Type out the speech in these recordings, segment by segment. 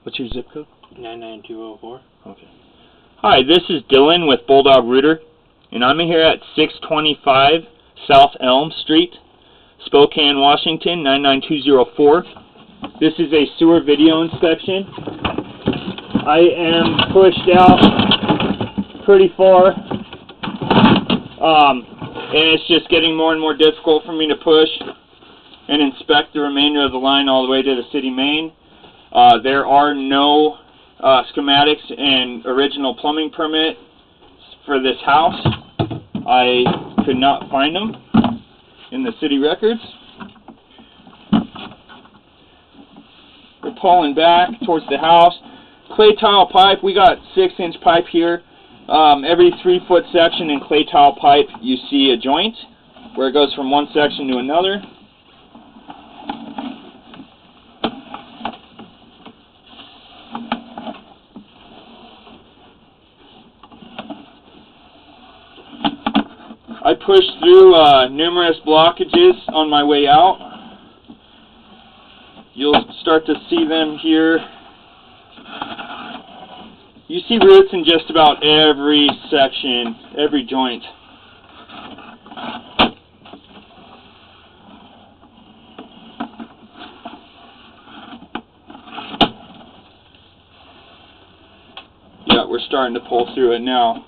What's your zip code? 99204. Okay. Hi, this is Dylan with Bulldog Rooter, and I'm here at 625 South Elm Street, Spokane, Washington, 99204. This is a sewer video inspection. I am pushed out pretty far, and it's just getting more and more difficult for me to push and inspect the remainder of the line all the way to the city main. There are no schematics and original plumbing permit for this house. I could not find them in the city records. We're pulling back towards the house. Clay tile pipe, we got 6-inch pipe here. Every 3-foot section in clay tile pipe you see a joint where it goes from one section to another. I pushed through numerous blockages on my way out. You'll start to see them here. You see roots in just about every section, every joint. Yeah, we're starting to pull through it now.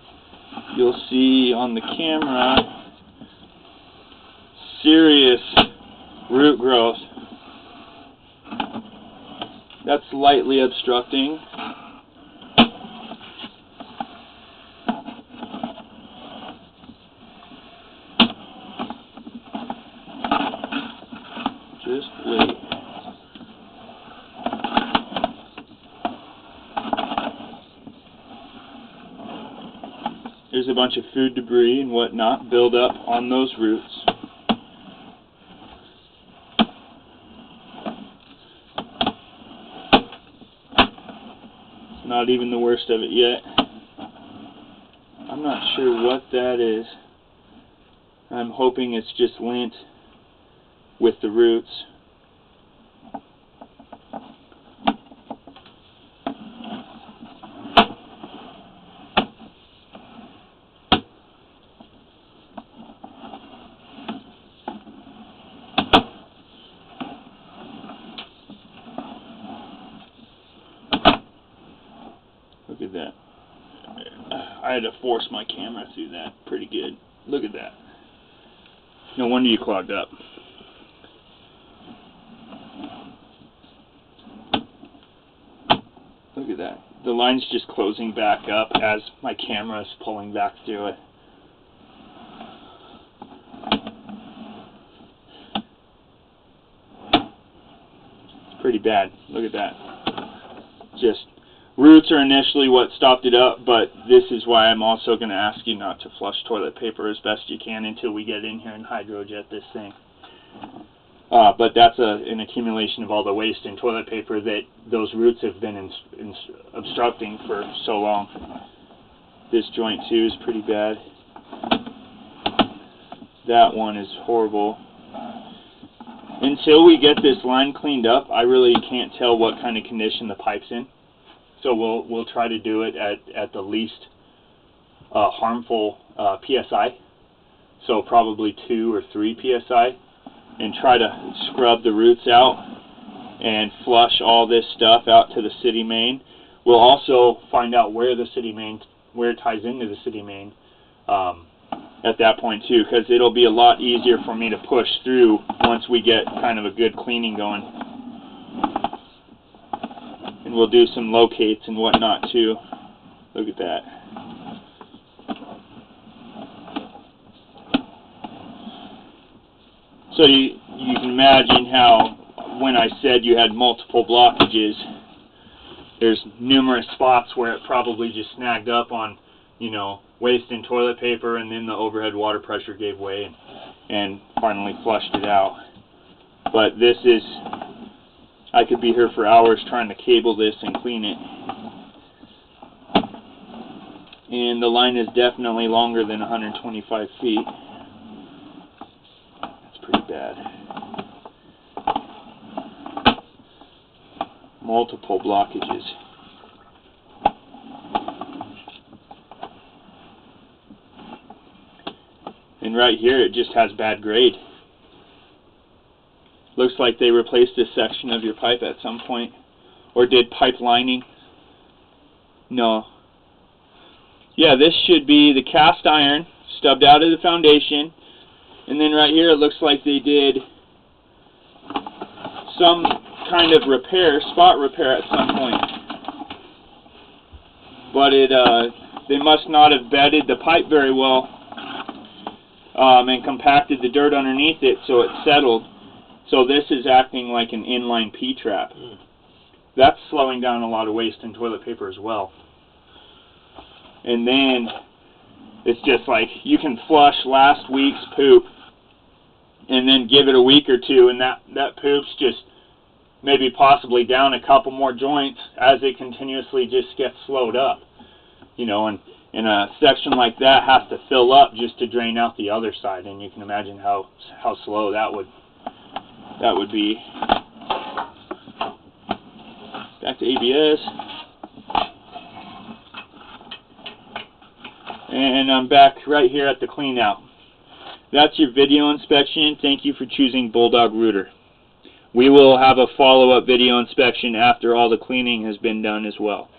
You'll see on the camera serious root growth. That's lightly obstructing. Just wait. There's a bunch of food debris and whatnot build up on those roots. It's not even the worst of it yet. I'm not sure what that is. I'm hoping it's just lint with the roots. Look at that. I had to force my camera through that pretty good. Look at that. No wonder you clogged up. Look at that. The line's just closing back up as my camera is pulling back through it. It's pretty bad. Look at that. Just roots are initially what stopped it up, but this is why I'm also going to ask you not to flush toilet paper as best you can until we get in here and hydrojet this thing. But that's an accumulation of all the waste in toilet paper that those roots have been obstructing for so long. This joint too is pretty bad. That one is horrible. Until we get this line cleaned up, I really can't tell what kind of condition the pipe's in. So we'll try to do it at the least harmful PSI. So probably 2 or 3 PSI. And try to scrub the roots out and flush all this stuff out to the city main. We'll also find out where the city main, where it ties into the city main at that point too, because it'll be a lot easier for me to push through once we get kind of a good cleaning going. And we'll do some locates and whatnot too. Look at that. So you can imagine how when I said you had multiple blockages, there's numerous spots where it probably just snagged up on, you know, waste in toilet paper, and then the overhead water pressure gave way and finally flushed it out. But this is, I could be here for hours trying to cable this and clean it. And the line is definitely longer than 125 feet. That's pretty bad. multiple blockages. And right here it just has bad grade. Looks like they replaced this section of your pipe at some point. Or did pipe lining. No. Yeah, this should be the cast iron stubbed out of the foundation. And then right here it looks like they did some kind of repair, spot repair at some point. But they must not have bedded the pipe very well and compacted the dirt underneath it so it settled. So this is acting like an inline P-trap. That's slowing down a lot of waste in toilet paper as well. And then it's just like you can flush last week's poop and then give it a week or two, and that poop's just maybe possibly down a couple more joints as it continuously just gets slowed up. You know, and a section like that has to fill up just to drain out the other side, and you can imagine how slow that would be. Back to ABS. And I'm back right here at the clean out. That's your video inspection. Thank you for choosing Bulldog Rooter. We will have a follow-up video inspection after all the cleaning has been done as well.